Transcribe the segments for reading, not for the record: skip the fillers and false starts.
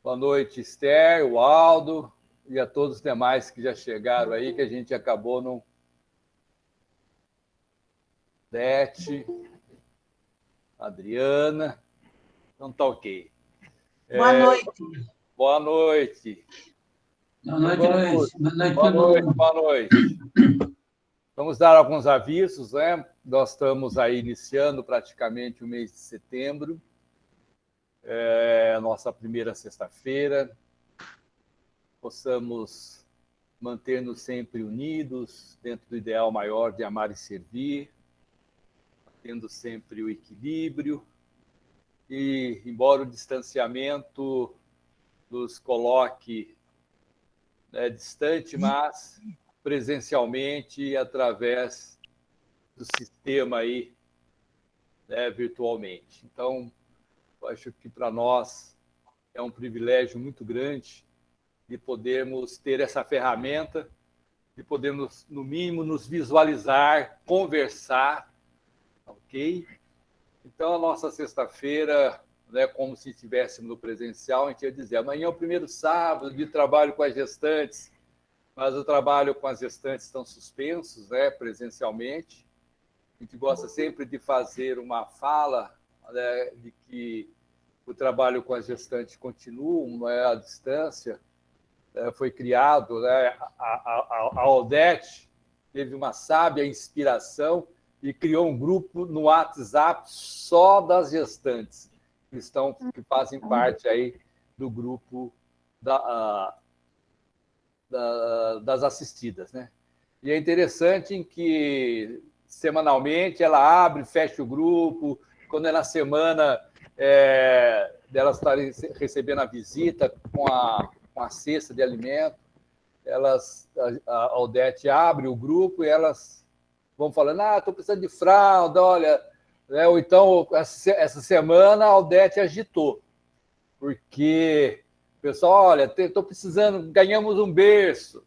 Boa noite, Esther, o Aldo e a todos os demais que já chegaram aí, que a gente acabou não... Dete, Adriana, então tá ok. Boa noite. Boa noite. Boa noite, Luiz. Boa noite, Boa todo noite, mundo. boa noite. Vamos dar alguns avisos, né? Nós estamos aí iniciando praticamente o mês de setembro, a nossa primeira sexta-feira. Possamos manter-nos sempre unidos, dentro do ideal maior de amar e servir, tendo sempre o equilíbrio, e, embora o distanciamento nos coloque distante, mas presencialmente, através do sistema aí, virtualmente. Então, eu acho que para nós é um privilégio muito grande de podermos ter essa ferramenta, de podermos, no mínimo, nos visualizar, conversar, ok? Então, a nossa sexta-feira, como se estivéssemos no presencial, a gente ia dizer, amanhã é o primeiro sábado de trabalho com as gestantes, mas o trabalho com as gestantes estão suspensos, presencialmente. A gente gosta sempre de fazer uma fala de que o trabalho com as gestantes continua, à distância. Foi criado, a Odete teve uma sábia inspiração e criou um grupo no WhatsApp só das gestantes, que fazem parte aí do grupo das assistidas, né? E é interessante em que semanalmente ela abre, fecha o grupo, quando é na semana delas estarem recebendo a visita com a cesta de alimento, a Odete abre o grupo e elas vão falando, estou precisando de fralda, olha, ou então, essa semana a Odete agitou, porque o pessoal, olha, estou precisando, ganhamos um berço,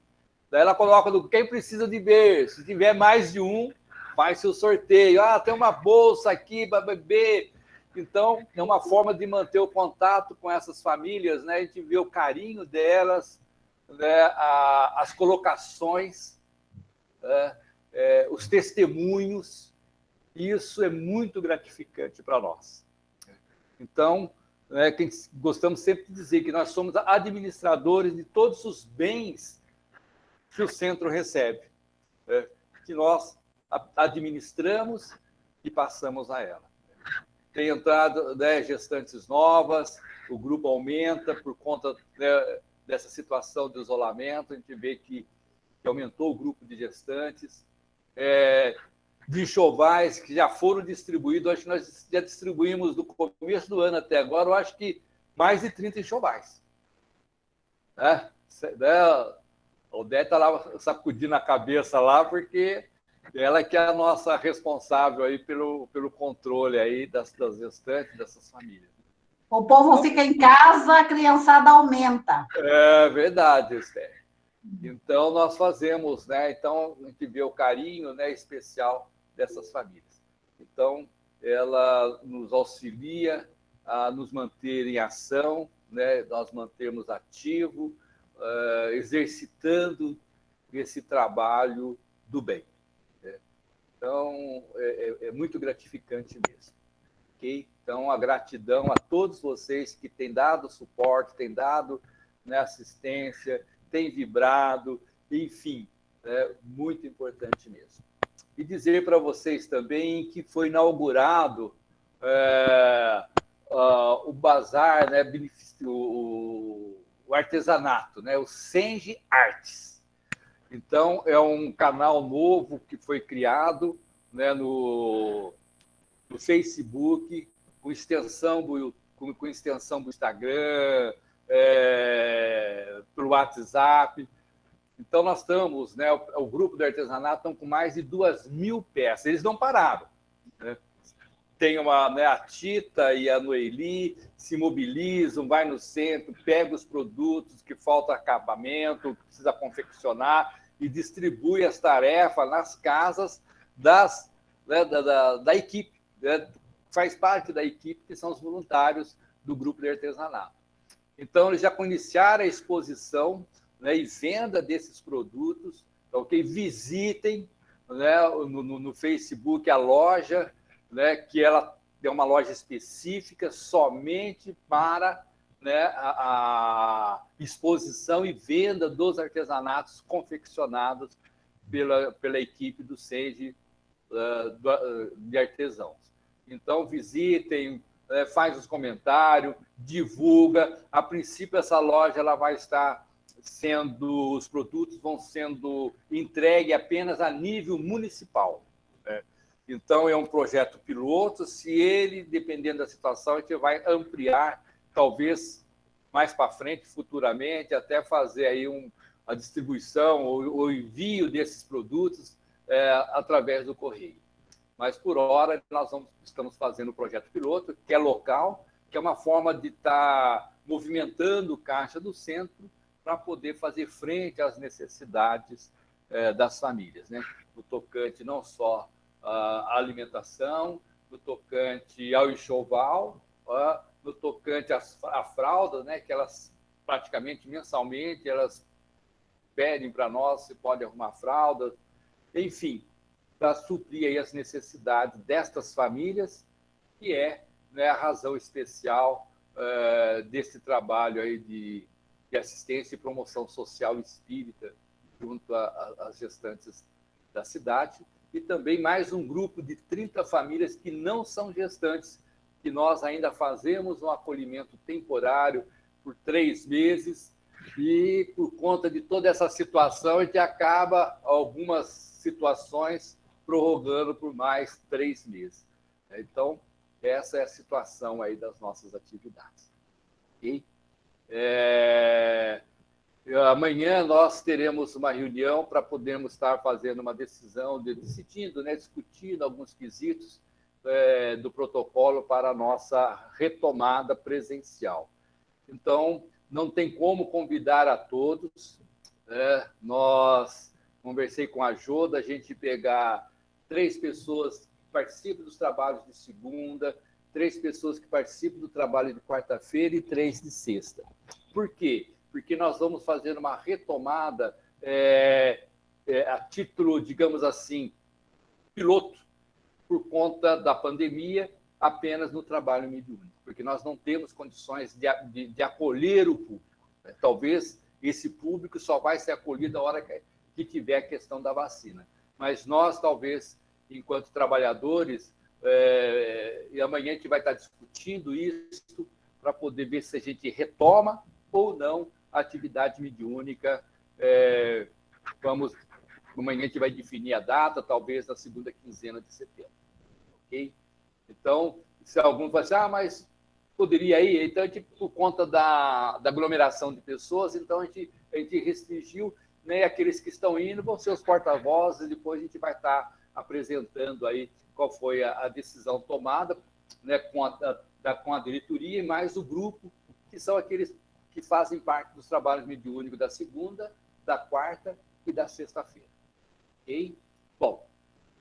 daí ela coloca quem precisa de berço, se tiver mais de um, faz seu sorteio, tem uma bolsa aqui para bebê. Então, é uma forma de manter o contato com essas famílias, né? A gente vê o carinho delas, as colocações, os testemunhos, isso é muito gratificante para nós. Então, gostamos sempre de dizer que nós somos administradores de todos os bens que o centro recebe, que nós administramos e passamos a ela. Tem entrado gestantes novas, o grupo aumenta por conta dessa situação de isolamento, a gente vê que aumentou o grupo de gestantes, de enxovais que já foram distribuídos, acho que nós já distribuímos do começo do ano até agora, eu acho que mais de 30 enxovais. A Odete está lá sacudindo a cabeça lá, porque ela que é a nossa responsável aí pelo controle aí das gestantes, dessas famílias. O povo fica em casa, a criançada aumenta. É verdade, Esther. Então, nós fazemos, Então, a gente vê o carinho especial dessas famílias. Então, ela nos auxilia a nos manter em ação, nós mantermos ativo, exercitando esse trabalho do bem. Então, é muito gratificante mesmo. Okay? Então, a gratidão a todos vocês que têm dado suporte, têm dado assistência, têm vibrado, enfim, muito importante mesmo. E dizer para vocês também que foi inaugurado o bazar, o artesanato, o Senge Artes. Então, é um canal novo que foi criado no Facebook, com extensão do Instagram, pelo WhatsApp. Então, nós estamos, o grupo do artesanato estão com mais de 2.000 peças. Eles não pararam. Tem a Tita e a Noeli se mobilizam, vai no centro, pega os produtos que falta acabamento, que precisa confeccionar e distribui as tarefas nas casas da equipe. Faz parte da equipe, que são os voluntários do grupo de artesanato. Então, eles já iniciaram a exposição, né, e venda desses produtos. Então, visitem, né, no Facebook a loja, né, que ela é uma loja específica somente para, né, a exposição e venda dos artesanatos confeccionados pela equipe do Senge de Artesãos. Então, visitem, faz os comentários, divulga. A princípio, essa loja ela vai estar os produtos vão sendo entregues apenas a nível municipal. Né? Então, é um projeto piloto. Se ele, dependendo da situação, a gente vai ampliar, talvez mais para frente, futuramente, até fazer aí a distribuição ou o envio desses produtos através do correio. Mas, por hora, nós estamos fazendo o projeto piloto, que é local, que é uma forma de estar movimentando o caixa do centro para poder fazer frente às necessidades das famílias, né? No tocante não só à alimentação, no tocante ao enxoval, no tocante à fralda, né? Que elas praticamente mensalmente elas pedem para nós se pode arrumar fralda, enfim, para suprir aí as necessidades destas famílias, que né, a razão especial desse trabalho aí de assistência e promoção social espírita junto às gestantes da cidade, e também mais um grupo de 30 famílias que não são gestantes, que nós ainda fazemos um acolhimento temporário por 3 meses, e por conta de toda essa situação, a gente acaba algumas situações prorrogando por mais 3 meses. Então, essa é a situação aí das nossas atividades. Ok? Amanhã nós teremos uma reunião para podermos estar fazendo uma decisão, decidindo, né, discutindo alguns quesitos do protocolo para a nossa retomada presencial. Então, não tem como convidar a todos. Nós conversei com a Jô, da gente pegar 3 pessoas que participam dos trabalhos de segunda, 3 pessoas que participam do trabalho de quarta-feira e 3 de sexta. Por quê? Porque nós vamos fazer uma retomada a título, digamos assim, piloto, por conta da pandemia, apenas no trabalho mediúnico, porque nós não temos condições de acolher o público. Talvez esse público só vai ser acolhido na hora que tiver a questão da vacina. Mas nós, talvez, enquanto trabalhadores, e amanhã a gente vai estar discutindo isso para poder ver se a gente retoma ou não a atividade mediúnica. Amanhã a gente vai definir a data, talvez na segunda quinzena de setembro. Ok? Então, se algum vai dizer, mas poderia ir, então a gente, por conta da aglomeração de pessoas, então a gente restringiu, né, aqueles que estão indo vão ser os porta-vozes, e depois a gente vai estar apresentando aí qual foi a decisão tomada, né, com a diretoria e mais o grupo, que são aqueles que fazem parte dos trabalhos mediúnicos da segunda, da quarta e da sexta-feira. Ok? Bom,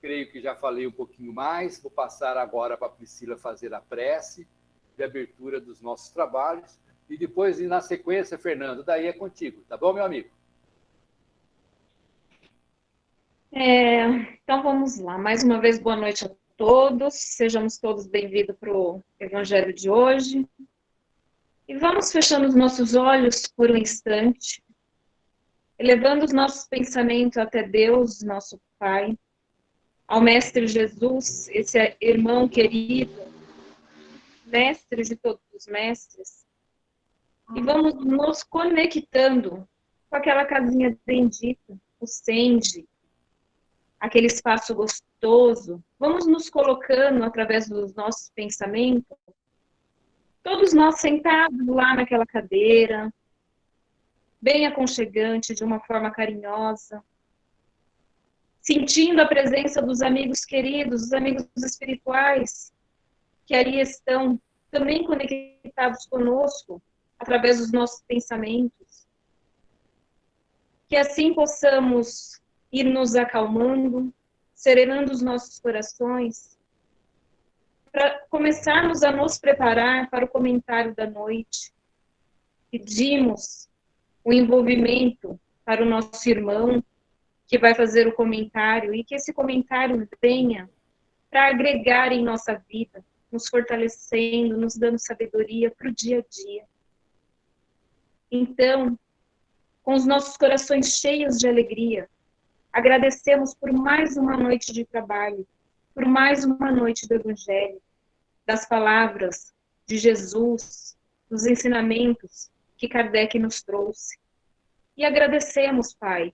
creio que já falei um pouquinho mais, vou passar agora para a Priscila fazer a prece de abertura dos nossos trabalhos, e depois, na sequência, Fernando, daí é contigo, tá bom, meu amigo? Então, vamos lá. Mais uma vez, boa noite a todos. Sejamos todos bem-vindos para o Evangelho de hoje. E vamos fechando os nossos olhos por um instante, elevando os nossos pensamentos até Deus, nosso Pai, ao Mestre Jesus, esse irmão querido, mestre de todos os mestres, e vamos nos conectando com aquela casinha bendita, o Senge, aquele espaço gostoso. Vamos nos colocando através dos nossos pensamentos, todos nós sentados lá naquela cadeira, bem aconchegante, de uma forma carinhosa, sentindo a presença dos amigos queridos, dos amigos espirituais, que ali estão também conectados conosco, através dos nossos pensamentos. Que assim possamos ir nos acalmando, serenando os nossos corações, para começarmos a nos preparar para o comentário da noite, pedimos o envolvimento para o nosso irmão que vai fazer o comentário e que esse comentário venha para agregar em nossa vida, nos fortalecendo, nos dando sabedoria para o dia a dia. Então, com os nossos corações cheios de alegria, agradecemos por mais uma noite de trabalho, por mais uma noite do Evangelho, das palavras de Jesus, dos ensinamentos que Kardec nos trouxe. E agradecemos, Pai,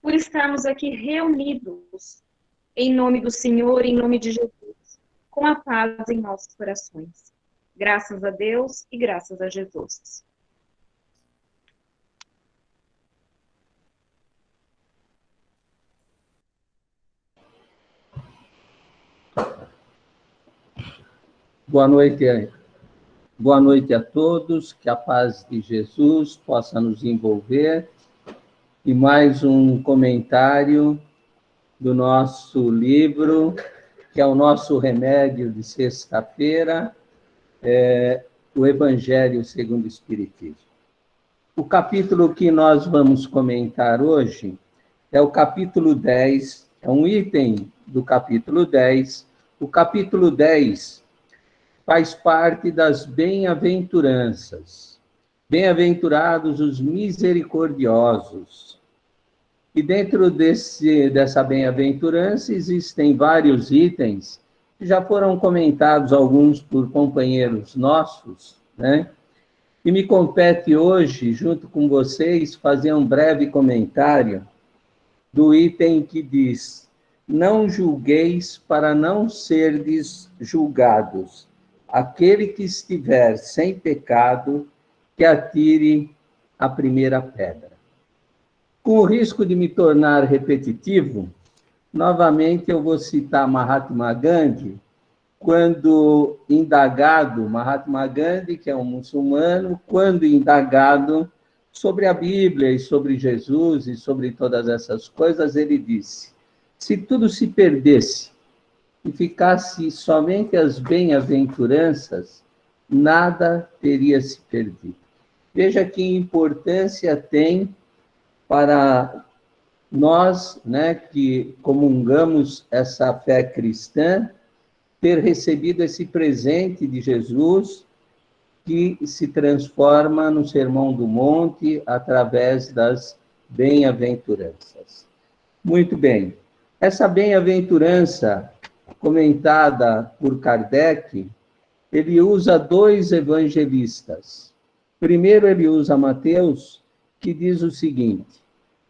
por estarmos aqui reunidos em nome do Senhor, em nome de Jesus, com a paz em nossos corações. Graças a Deus e graças a Jesus. Boa noite a todos, que a paz de Jesus possa nos envolver. E mais um comentário do nosso livro, que é o nosso remédio de sexta-feira, o Evangelho segundo o Espiritismo. O capítulo que nós vamos comentar hoje é o capítulo 10, é um item do capítulo 10. O capítulo 10 faz parte das bem-aventuranças. Bem-aventurados os misericordiosos. E dentro dessa bem-aventurança existem vários itens que já foram comentados, alguns por companheiros nossos, né? E me compete hoje, junto com vocês, fazer um breve comentário do item que diz: não julgueis para não serdes julgados. Aquele que estiver sem pecado, que atire a primeira pedra. Com o risco de me tornar repetitivo, novamente eu vou citar Mahatma Gandhi, quando indagado, Mahatma Gandhi, que é um muçulmano, quando indagado sobre a Bíblia e sobre Jesus e sobre todas essas coisas, ele disse: se tudo se perdesse e ficasse somente as bem-aventuranças, nada teria se perdido. Veja que importância tem para nós, né, que comungamos essa fé cristã, ter recebido esse presente de Jesus, que se transforma no Sermão do Monte através das bem-aventuranças. Muito bem. Essa bem-aventurança comentada por Kardec, ele usa dois evangelistas. Primeiro, ele usa Mateus, que diz o seguinte: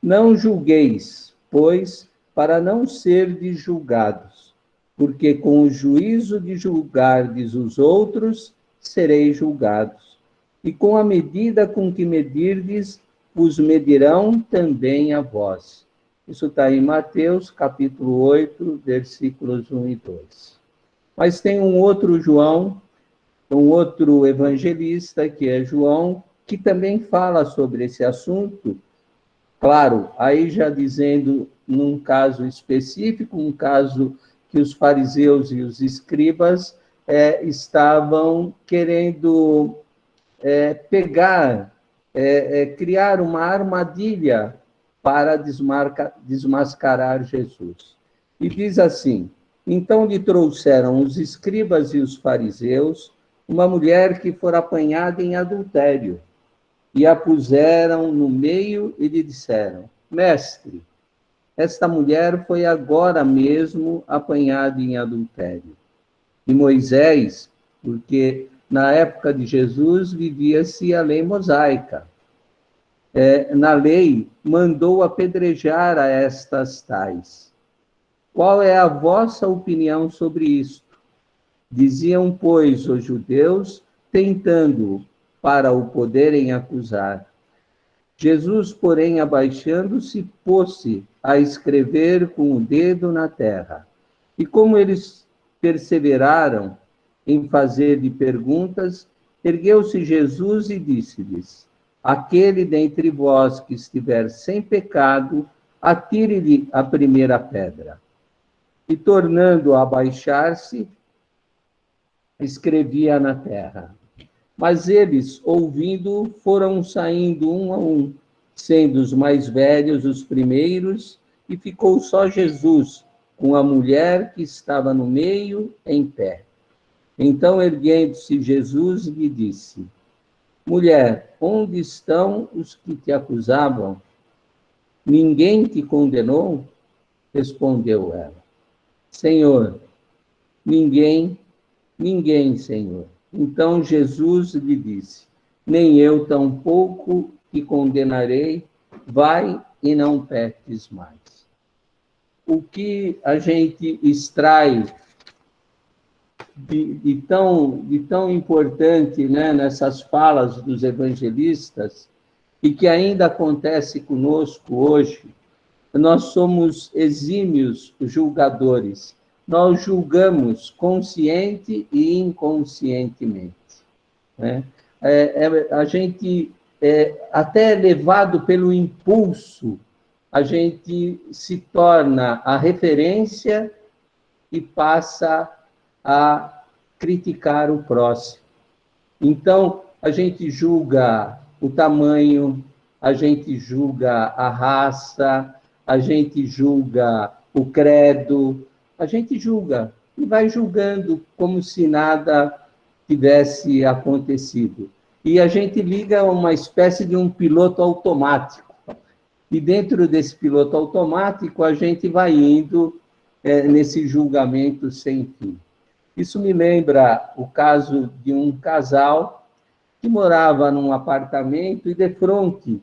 não julgueis, pois, para não serdes julgados, porque com o juízo de julgardes os outros, sereis julgados. E com a medida com que medirdes, os medirão também a vós. Isso está em Mateus, capítulo 8, versículos 1 e 2. Mas tem um outro João, um outro evangelista, que é João, que também fala sobre esse assunto. Claro, aí já dizendo num caso específico, um caso que os fariseus e os escribas estavam querendo criar uma armadilha para desmascarar Jesus. E diz assim: então lhe trouxeram os escribas e os fariseus uma mulher que fora apanhada em adultério, e a puseram no meio e lhe disseram: mestre, esta mulher foi agora mesmo apanhada em adultério. E Moisés, porque na época de Jesus vivia-se a lei mosaica, na lei mandou apedrejar a estas tais. Qual é a vossa opinião sobre isto? Diziam, pois, os judeus, tentando para o poderem acusar. Jesus, porém, abaixando-se, pôs-se a escrever com o dedo na terra. E como eles perseveraram em fazer-lhe perguntas, ergueu-se Jesus e disse-lhes: aquele dentre vós que estiver sem pecado, atire-lhe a primeira pedra. E, tornando a abaixar-se, escrevia na terra. Mas eles, ouvindo, foram saindo um a um, sendo os mais velhos os primeiros, e ficou só Jesus, com a mulher que estava no meio, em pé. Então, erguendo-se Jesus, lhe disse: Mulher, onde estão os que te acusavam? Ninguém te condenou? Respondeu ela: Senhor, ninguém, Senhor. Então Jesus lhe disse: Nem eu tampouco te condenarei, vai e não peques mais. O que a gente extrai de tão importante, né, nessas falas dos evangelistas, e que ainda acontece conosco hoje, nós somos exímios julgadores. Nós julgamos consciente e inconscientemente, né? A gente, até levado pelo impulso, a gente se torna a referência e passa a criticar o próximo. Então, a gente julga o tamanho, a gente julga a raça, a gente julga o credo, a gente julga e vai julgando como se nada tivesse acontecido. E a gente liga uma espécie de um piloto automático. E dentro desse piloto automático, a gente vai indo nesse julgamento sem fim. Isso me lembra o caso de um casal que morava num apartamento e, de frente,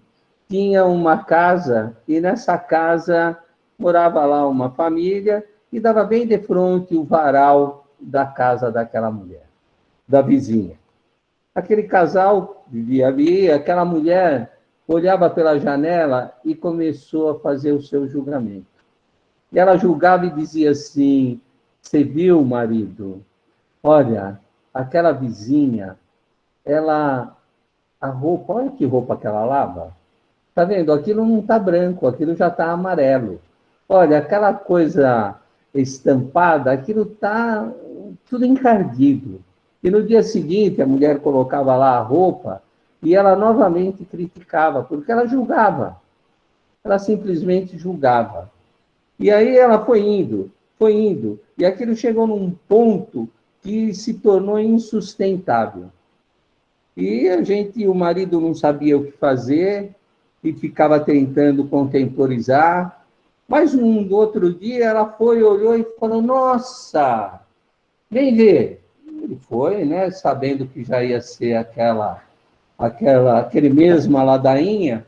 tinha uma casa, e nessa casa morava lá uma família, e dava bem de frente o varal da casa daquela mulher, da vizinha. Aquele casal vivia ali, aquela mulher olhava pela janela e começou a fazer o seu julgamento. E ela julgava e dizia assim: Você viu, marido? Olha, aquela vizinha, a roupa, olha que roupa que ela lava. Tá vendo? Aquilo não está branco, aquilo já está amarelo. Olha, aquela coisa estampada, aquilo está tudo encardido. E no dia seguinte, a mulher colocava lá a roupa e ela novamente criticava, porque ela julgava. Ela simplesmente julgava. E aí ela foi indo, e aquilo chegou num ponto que se tornou insustentável. E o marido não sabia o que fazer, e ficava tentando contemporizar, mas um outro dia ela foi, olhou e falou: Nossa, vem ver. Ele foi, né, sabendo que já ia ser aquele mesma ladainha,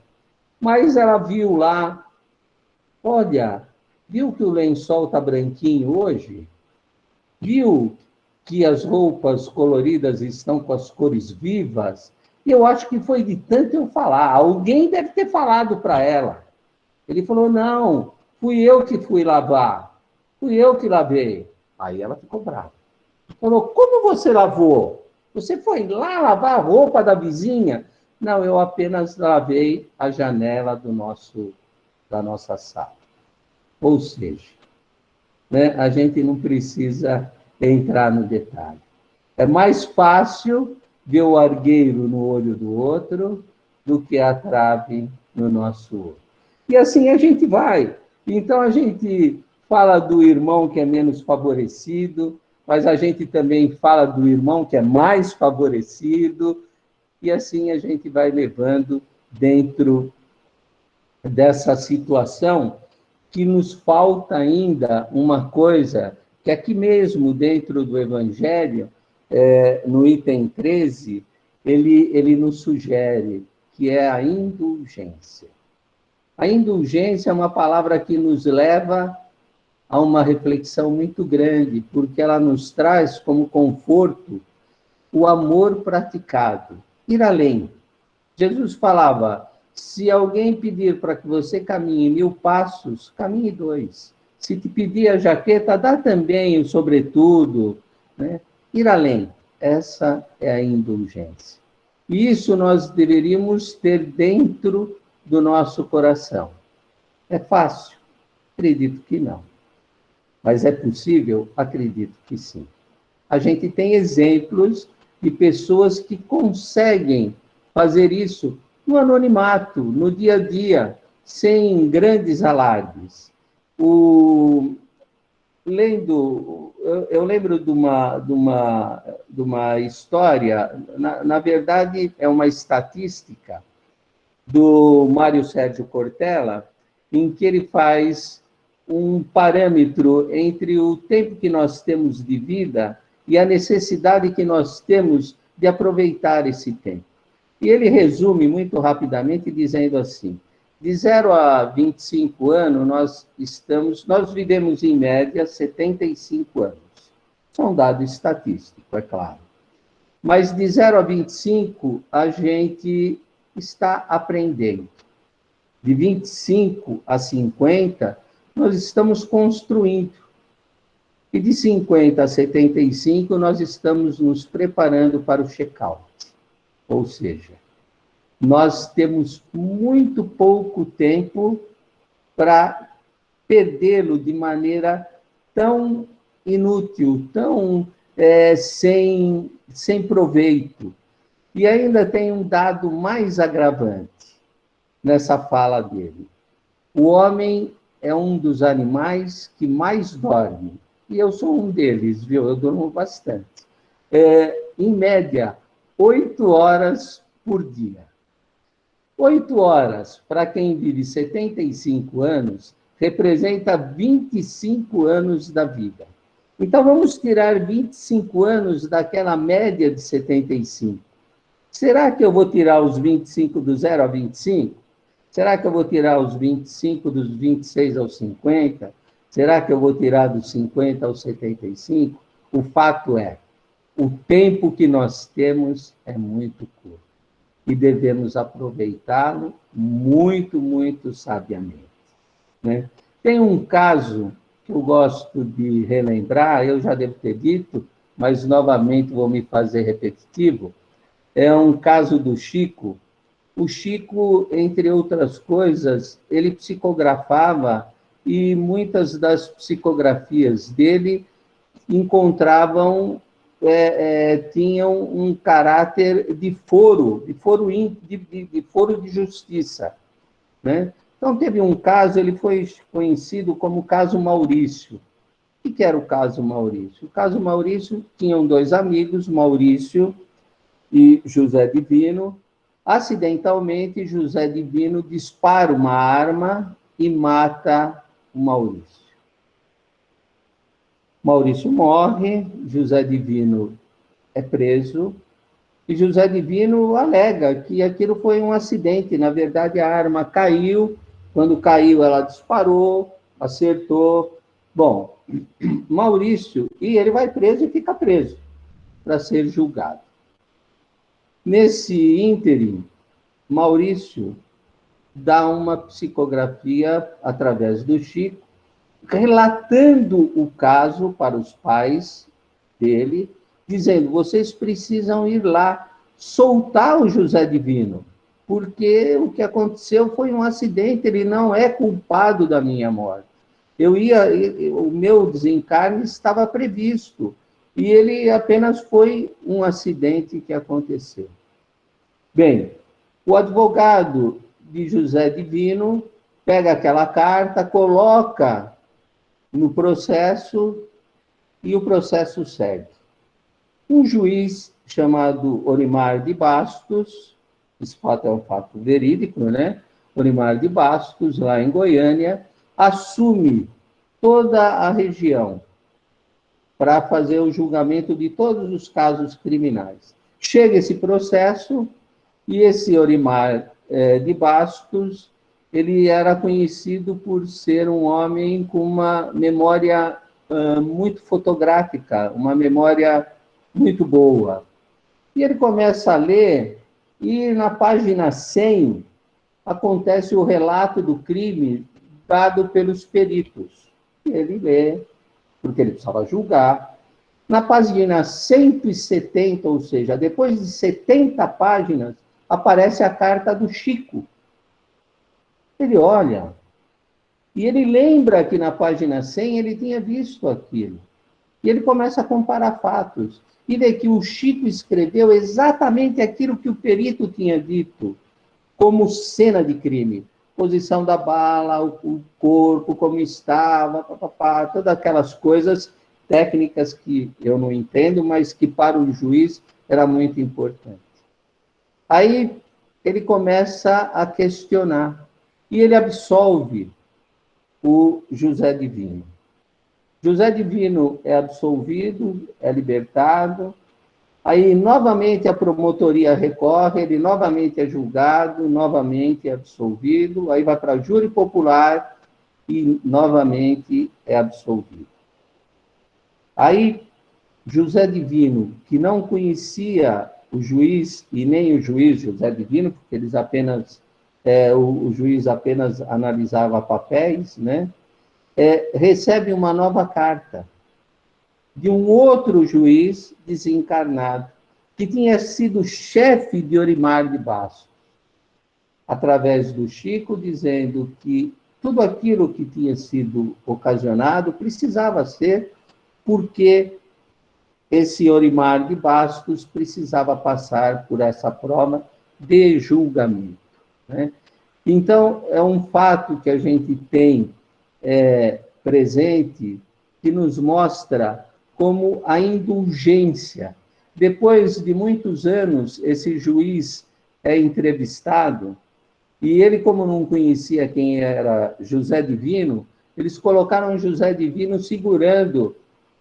mas ela viu lá, olha, viu que o lençol está branquinho hoje? Viu que as roupas coloridas estão com as cores vivas? E eu acho que foi de tanto eu falar. Alguém deve ter falado para ela. Ele falou: Não, fui eu que fui lavar. Fui eu que lavei. Aí ela ficou brava. Falou: Como você lavou? Você foi lá lavar a roupa da vizinha? Não, eu apenas lavei a janela da nossa sala. Ou seja, né, a gente não precisa entrar no detalhe. É mais fácil ver o argueiro no olho do outro do que a trave no nosso olho. E assim a gente vai. Então a gente fala do irmão que é menos favorecido, mas a gente também fala do irmão que é mais favorecido, e assim a gente vai levando dentro dessa situação que nos falta ainda uma coisa, que aqui mesmo dentro do Evangelho, no item 13, ele nos sugere, que é a indulgência. A indulgência é uma palavra que nos leva a uma reflexão muito grande, porque ela nos traz como conforto o amor praticado, ir além. Jesus falava: se alguém pedir para que você caminhe 1000 passos, caminhe 2. Se te pedir a jaqueta, dá também o sobretudo, né? Ir além. Essa é a indulgência. E isso nós deveríamos ter dentro do nosso coração. É fácil? Acredito que não. Mas é possível? Acredito que sim. A gente tem exemplos de pessoas que conseguem fazer isso no anonimato, no dia a dia, sem grandes alardes. Eu lembro de uma história, na verdade, é uma estatística do Mário Sérgio Cortella, em que ele faz um parâmetro entre o tempo que nós temos de vida e a necessidade que nós temos de aproveitar esse tempo. E ele resume muito rapidamente dizendo assim: de 0 a 25 anos, nós vivemos em média 75 anos. Isso é um dado estatístico, é claro. Mas de 0 a 25, a gente está aprendendo. De 25 a 50, nós estamos construindo. E de 50 a 75, nós estamos nos preparando para o check-out. Ou seja, nós temos muito pouco tempo para perdê-lo de maneira tão inútil, tão sem proveito. E ainda tem um dado mais agravante nessa fala dele. O homem é um dos animais que mais dorme. E eu sou um deles, viu? Eu durmo bastante. Em média, 8 horas por dia. 8 horas, para quem vive 75 anos, representa 25 anos da vida. Então, vamos tirar 25 anos daquela média de 75. Será que eu vou tirar os 25 do 0 a 25? Será que eu vou tirar os 25 dos 26 aos 50? Será que eu vou tirar dos 50 aos 75? O fato é, o tempo que nós temos é muito curto. E devemos aproveitá-lo muito, muito sabiamente. Né? Tem um caso que eu gosto de relembrar, eu já devo ter dito, mas novamente vou me fazer repetitivo. É um caso do Chico. O Chico, entre outras coisas, ele psicografava e muitas das psicografias dele tinham um caráter de foro de justiça. Né? Então, teve um caso, ele foi conhecido como o caso Maurício. O que era o caso Maurício? O caso Maurício, tinham 2 amigos, Maurício e José Divino. Acidentalmente, José Divino dispara uma arma e mata o Maurício. Maurício morre, José Divino é preso, e José Divino alega que aquilo foi um acidente. Na verdade, a arma caiu, quando caiu, ela disparou, acertou. Bom, Maurício, e ele vai preso e fica preso para ser julgado. Nesse ínterim, Maurício dá uma psicografia através do Chico, relatando o caso para os pais dele, dizendo: vocês precisam ir lá soltar o José Divino, porque o que aconteceu foi um acidente, ele não é culpado da minha morte. O meu desencarne estava previsto, e ele apenas foi um acidente que aconteceu. Bem, o advogado de José Divino pega aquela carta, coloca no processo, e o processo segue. Um juiz chamado Olimar de Bastos, esse fato é um fato verídico, né? Olimar de Bastos, lá em Goiânia, assume toda a região para fazer o julgamento de todos os casos criminais. Chega esse processo, e esse Olimar de Bastos, ele era conhecido por ser um homem com uma memória muito fotográfica, uma memória muito boa. E ele começa a ler, e na página 100 acontece o relato do crime dado pelos peritos. E ele lê, porque ele precisava julgar. Na página 170, ou seja, depois de 70 páginas, aparece a carta do Chico. Ele olha, e ele lembra que na página 100 ele tinha visto aquilo. E ele começa a comparar fatos. e vê que o Chico escreveu exatamente aquilo que o perito tinha dito, como cena de crime. Posição da bala, o corpo, como estava, todas aquelas coisas técnicas que eu não entendo, mas que para o juiz era muito importante. Aí ele começa a questionar, e ele absolve o José Divino. José Divino é absolvido, é libertado, aí novamente a promotoria recorre, ele novamente é julgado, novamente é absolvido, aí vai para júri popular e novamente é absolvido. Aí José Divino, que não conhecia o juiz, e nem o juiz José Divino, porque eles apenas, o juiz apenas analisava papéis, né? Recebe uma nova carta de um outro juiz desencarnado, que tinha sido chefe de Orimar de Bastos, através do Chico, dizendo que tudo aquilo que tinha sido ocasionado precisava ser porque esse Orimar de Bastos precisava passar por essa prova de julgamento, né? Então, é um fato que a gente tem presente, que nos mostra como a indulgência. Depois de muitos anos, esse juiz é entrevistado, e ele, como não conhecia quem era José Divino, eles colocaram José Divino segurando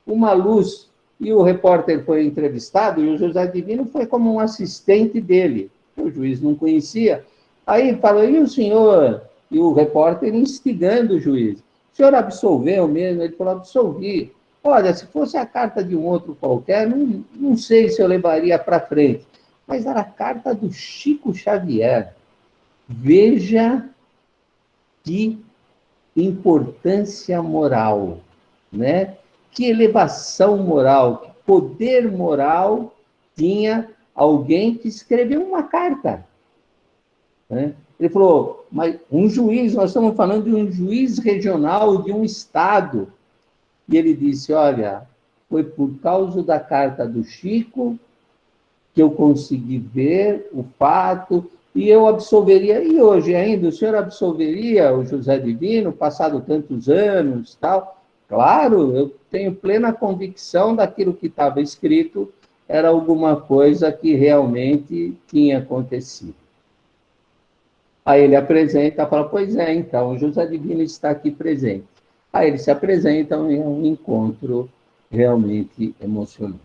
uma luz, e o repórter foi entrevistado, e o José Divino foi como um assistente dele. O juiz não conhecia. Aí falou, e o senhor? E o repórter instigando o juiz. O senhor absolveu mesmo? Ele falou, absolvi. Olha, se fosse a carta de um outro qualquer, não sei se eu levaria para frente. Mas era a carta do Chico Xavier. Veja que importância moral, né? Que elevação moral, que poder moral tinha alguém que escreveu uma carta, né? Ele falou, mas um juiz, nós estamos falando de um juiz regional de um estado. E ele disse, olha, foi por causa da carta do Chico que eu consegui ver o fato, e eu absolveria, e hoje ainda, o senhor absolveria o José Divino, passado tantos anos, tal? Claro, eu tenho plena convicção daquilo que estava escrito, era alguma coisa que realmente tinha acontecido. Aí ele apresenta, fala, pois é, então, o José Divino está aqui presente. Aí eles se apresentam e é um encontro realmente emocionante.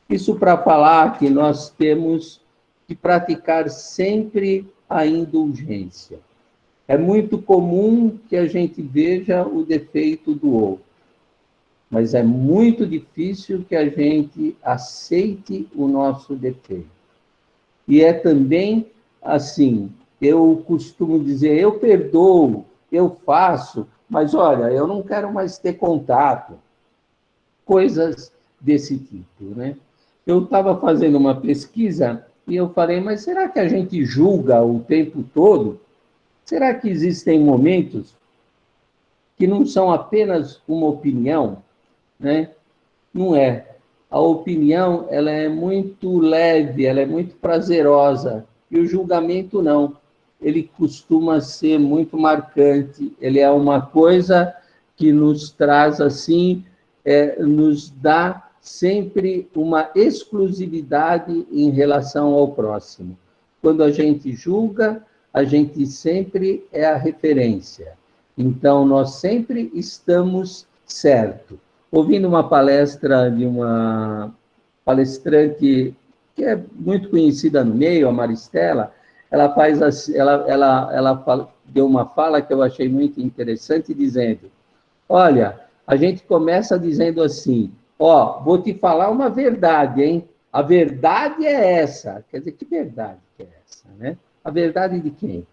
Isso para falar que nós temos que praticar sempre a indulgência. É muito comum que a gente veja o defeito do outro, mas é muito difícil que a gente aceite o nosso defeito. E é também assim, eu costumo dizer, eu perdoo, eu faço, mas olha, eu não quero mais ter contato. Coisas desse tipo, né? Eu estava fazendo uma pesquisa e eu falei, mas será que a gente julga o tempo todo? Será que existem momentos que não são apenas uma opinião, né? Não é. A opinião, ela é muito leve, ela é muito prazerosa, e o julgamento não. Ele costuma ser muito marcante, ele é uma coisa que nos traz, assim, nos dá sempre uma exclusividade em relação ao próximo. Quando a gente julga, a gente sempre é a referência. Então, nós sempre estamos certos. Ouvindo uma palestra de uma palestrante que é muito conhecida no meio, a Maristela, ela faz assim, ela deu uma fala que eu achei muito interessante, dizendo, olha, a gente começa dizendo assim, ó, vou te falar uma verdade, hein? A verdade é essa. Quer dizer, que verdade que é essa, né? A verdade de quem?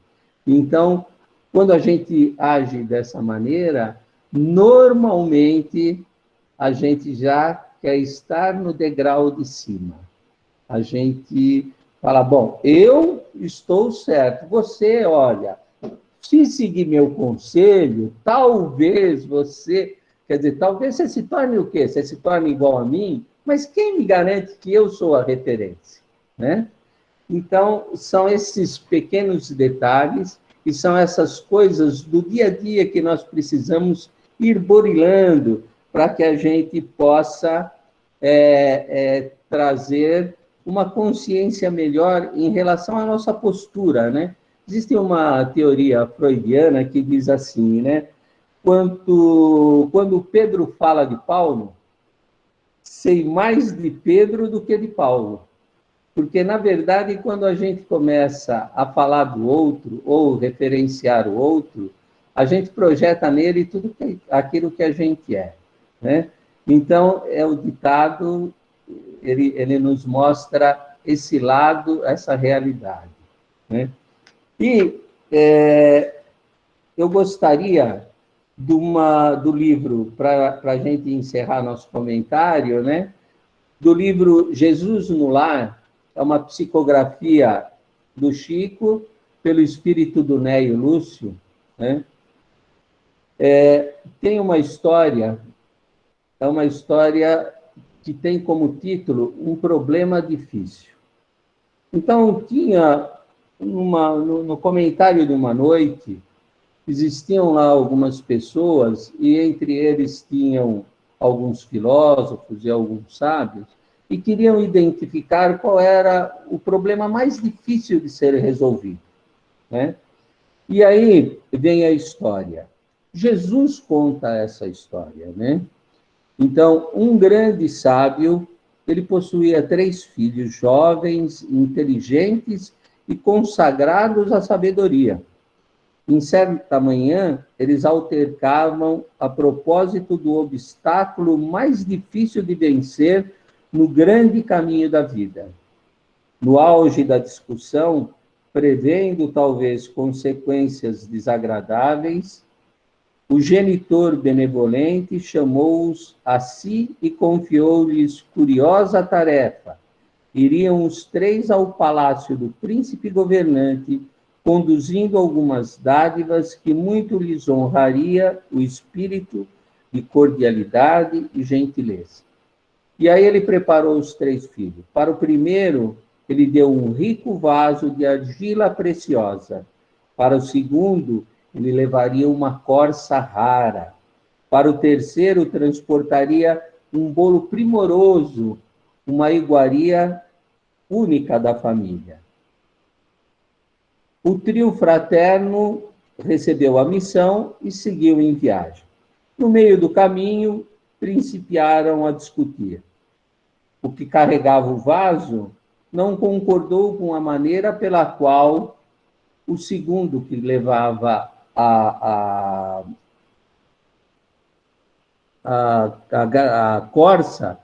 Então, quando a gente age dessa maneira, normalmente a gente já quer estar no degrau de cima. A gente fala, bom, eu estou certo, você, olha, se seguir meu conselho, talvez você, quer dizer, talvez você se torne o quê? Você se torne igual a mim? Mas quem me garante que eu sou a referência, né? Então, são esses pequenos detalhes e são essas coisas do dia a dia que nós precisamos ir burilando para que a gente possa trazer uma consciência melhor em relação à nossa postura, né? Existe uma teoria freudiana que diz assim, né? Quando Pedro fala de Paulo, sei mais de Pedro do que de Paulo. Porque, na verdade, quando a gente começa a falar do outro ou referenciar o outro, a gente projeta nele tudo aquilo que a gente é, né? Então, o ditado, ele nos mostra esse lado, essa realidade, né? E eu gostaria do livro, para a gente encerrar nosso comentário, né? Do livro Jesus no Lar, é uma psicografia do Chico, pelo espírito do Néio Lúcio, né? Tem uma história, é uma história que tem como título Um Problema Difícil. Então, tinha, no comentário de uma noite, existiam lá algumas pessoas, e entre eles tinham alguns filósofos e alguns sábios, e queriam identificar qual era o problema mais difícil de ser resolvido, né? E aí vem a história. Jesus conta essa história, né? Então, um grande sábio, ele possuía 3 filhos jovens, inteligentes e consagrados à sabedoria. Em certa manhã, eles altercavam a propósito do obstáculo mais difícil de vencer no grande caminho da vida. No auge da discussão, prevendo talvez consequências desagradáveis, o genitor benevolente chamou-os a si e confiou-lhes curiosa tarefa. Iriam os 3 ao palácio do príncipe governante, conduzindo algumas dádivas que muito lhes honraria o espírito de cordialidade e gentileza. E aí ele preparou os 3 filhos. Para o primeiro, ele deu um rico vaso de argila preciosa. Para o segundo, ele levaria uma corça rara. Para o terceiro, transportaria um bolo primoroso, uma iguaria única da família. O trio fraterno recebeu a missão e seguiu em viagem. No meio do caminho, principiaram a discutir. O que carregava o vaso não concordou com a maneira pela qual o segundo, que levava a corça,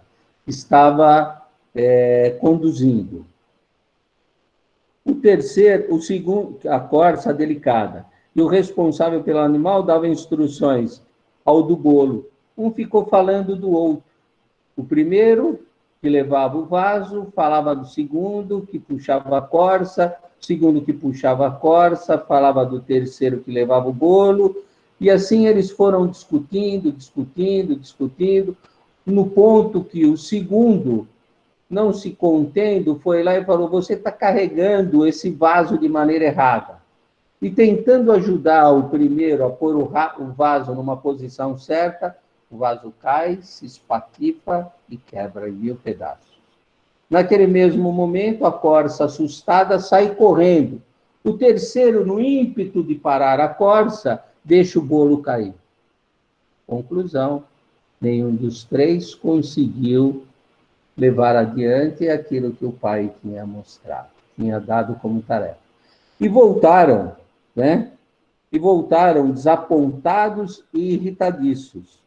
estava conduzindo. O terceiro, o segundo, a corça delicada, e o responsável pelo animal dava instruções ao do bolo. Um ficou falando do outro. O primeiro, que levava o vaso, falava do segundo, que puxava a corça, o segundo que puxava a corça, falava do terceiro que levava o bolo, e assim eles foram discutindo, no ponto que o segundo, não se contendo, foi lá e falou: você está carregando esse vaso de maneira errada. E tentando ajudar o primeiro a pôr o vaso numa posição certa, o vaso cai, se espatifa e quebra em 1000 pedaços. Naquele mesmo momento, a corça, assustada, sai correndo. O terceiro, no ímpeto de parar a corça, deixa o bolo cair. Conclusão: nenhum dos 3 conseguiu levar adiante aquilo que o pai tinha mostrado, tinha dado como tarefa. E voltaram, né? E voltaram desapontados e irritadiços.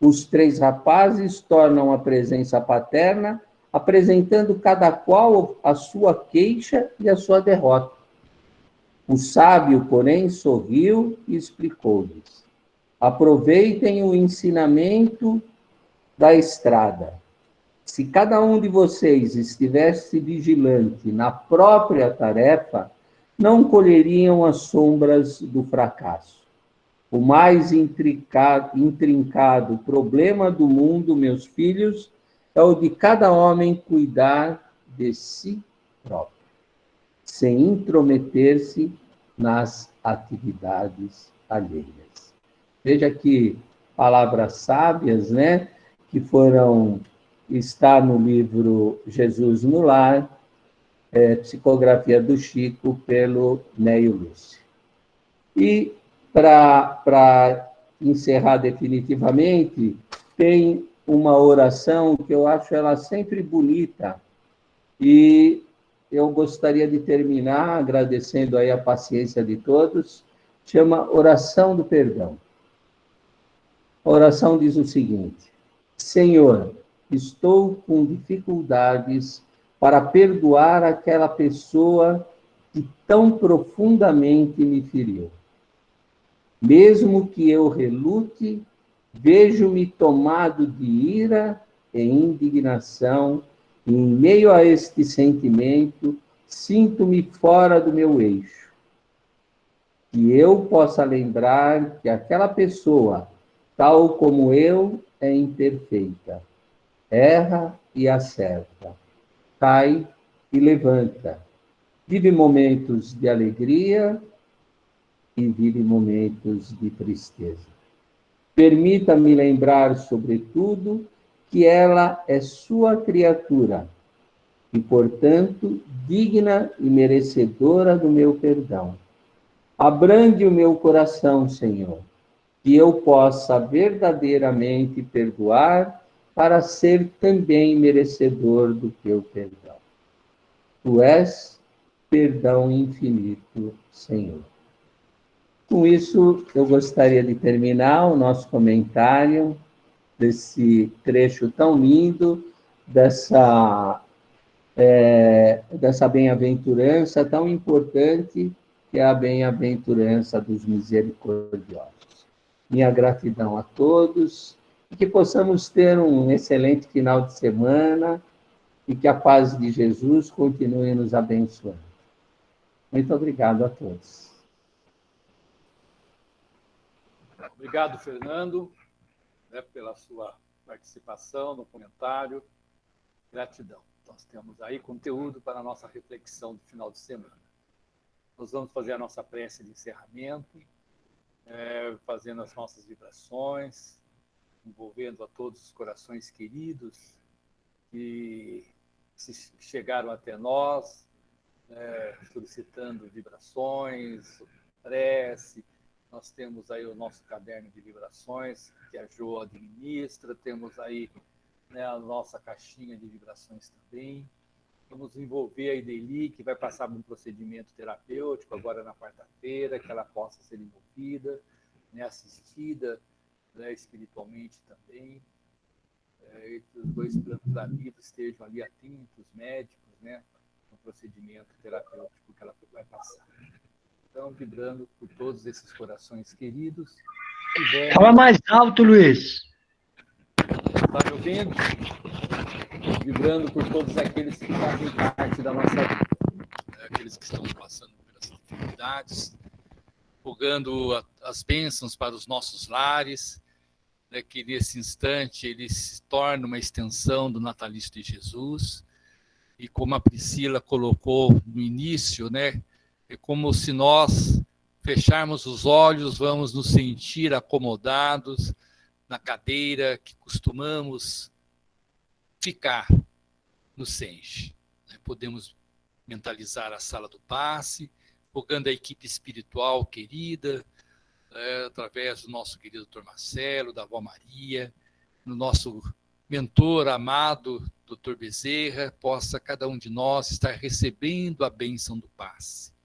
Os 3 rapazes tornam a presença paterna, apresentando cada qual a sua queixa e a sua derrota. O sábio, porém, sorriu e explicou-lhes: aproveitem o ensinamento da estrada. Se cada um de vocês estivesse vigilante na própria tarefa, não colheriam as sombras do fracasso. O mais intrincado problema do mundo, meus filhos, é o de cada homem cuidar de si próprio, sem intrometer-se nas atividades alheias. Veja que palavras sábias, né, que está no livro Jesus no Lar, psicografia do Chico, pelo Neio Lúcio. E, para encerrar definitivamente, tem uma oração que eu acho ela sempre bonita, e eu gostaria de terminar agradecendo aí a paciência de todos, chama Oração do Perdão. A oração diz o seguinte: Senhor, estou com dificuldades para perdoar aquela pessoa que tão profundamente me feriu. Mesmo que eu relute, vejo-me tomado de ira e indignação, e em meio a este sentimento, sinto-me fora do meu eixo. Que eu possa lembrar que aquela pessoa, tal como eu, é imperfeita, erra e acerta, cai e levanta, vive momentos de alegria e vive momentos de tristeza. Permita-me lembrar, sobretudo, que ela é sua criatura e, portanto, digna e merecedora do meu perdão. Abrande o meu coração, Senhor, que eu possa verdadeiramente perdoar para ser também merecedor do teu perdão. Tu és perdão infinito, Senhor. Com isso, eu gostaria de terminar o nosso comentário desse trecho tão lindo, dessa bem-aventurança tão importante, que é a bem-aventurança dos misericordiosos. Minha gratidão a todos, e que possamos ter um excelente final de semana, e que a paz de Jesus continue nos abençoando. Muito obrigado a todos. Obrigado, Fernando, pela sua participação no comentário. Gratidão. Nós temos aí conteúdo para a nossa reflexão do final de semana. Nós vamos fazer a nossa prece de encerramento, fazendo as nossas vibrações, envolvendo a todos os corações queridos que chegaram até nós, solicitando vibrações, prece. Nós temos aí o nosso caderno de vibrações, que a Jo administra, temos aí a nossa caixinha de vibrações também. Vamos envolver a Ideli, que vai passar por um procedimento terapêutico agora na quarta-feira, que ela possa ser envolvida, assistida espiritualmente também. E que os dois planos da vida estejam ali atentos, médicos, no procedimento terapêutico que ela vai passar. Então, vibrando por todos esses corações queridos. Fala mais alto, Luiz. Está me ouvindo? Vibrando por todos aqueles que fazem parte da nossa vida, aqueles que estão passando pelas dificuldades, rogando as bênçãos para os nossos lares, que nesse instante ele se torne uma extensão do natalício de Jesus, e como a Priscila colocou no início, é como se nós fecharmos os olhos, vamos nos sentir acomodados na cadeira que costumamos ficar no Senge. Podemos mentalizar a sala do passe, rogando a equipe espiritual querida, através do nosso querido Dr. Marcelo, da Avó Maria, no nosso mentor amado, Dr. Bezerra, possa cada um de nós estar recebendo a bênção do passe.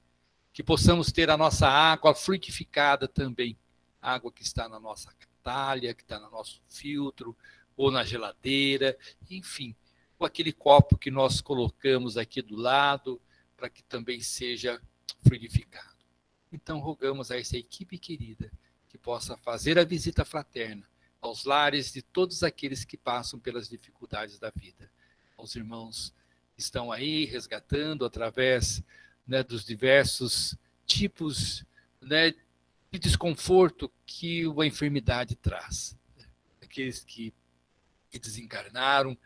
Que possamos ter a nossa água frutificada também, água que está na nossa talha, que está no nosso filtro, ou na geladeira, enfim, ou aquele copo que nós colocamos aqui do lado, para que também seja frutificado. Então, rogamos a essa equipe querida que possa fazer a visita fraterna aos lares de todos aqueles que passam pelas dificuldades da vida. Os irmãos estão aí resgatando através dos diversos tipos de desconforto que a enfermidade traz. Aqueles que desencarnaram,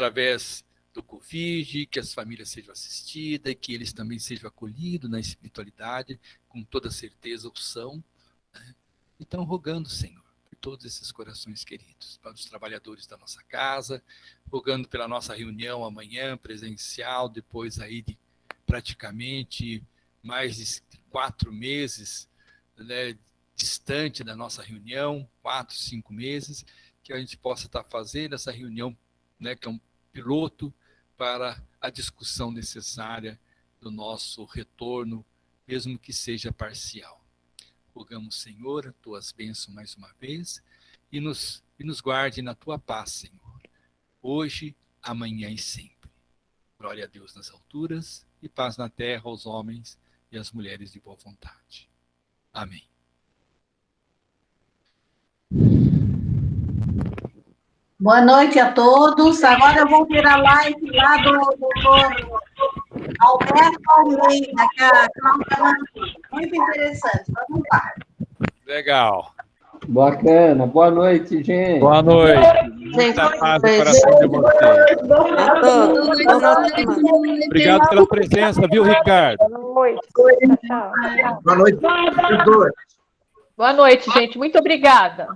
através do Covid, que as famílias sejam assistidas, que eles também sejam acolhidos na espiritualidade, com toda certeza o são. Né? Então, rogando, Senhor, por todos esses corações queridos, para os trabalhadores da nossa casa, rogando pela nossa reunião amanhã, presencial, depois aí de praticamente mais de 4 meses, né, distante da nossa reunião, 4, 5 meses, que a gente possa estar fazendo essa reunião, né, que é um piloto para a discussão necessária do nosso retorno, mesmo que seja parcial. Rogamos, Senhor, as tuas bênçãos mais uma vez e nos guarde na tua paz, Senhor, hoje, amanhã e sempre. Glória a Deus nas alturas e paz na terra aos homens e às mulheres de boa vontade. Amém. Boa noite a todos. Agora eu vou ver a live lá do doutor Alberto Almeida, que a Cláudia mandou. Muito interessante. Vamos lá. Legal. Bacana. Boa noite, gente. Boa noite. Gente, Muita paz no coração de vocês. Obrigado pela presença, viu, Ricardo? Boa noite. Tchau. Boa noite. Boa noite, gente. Muito obrigada.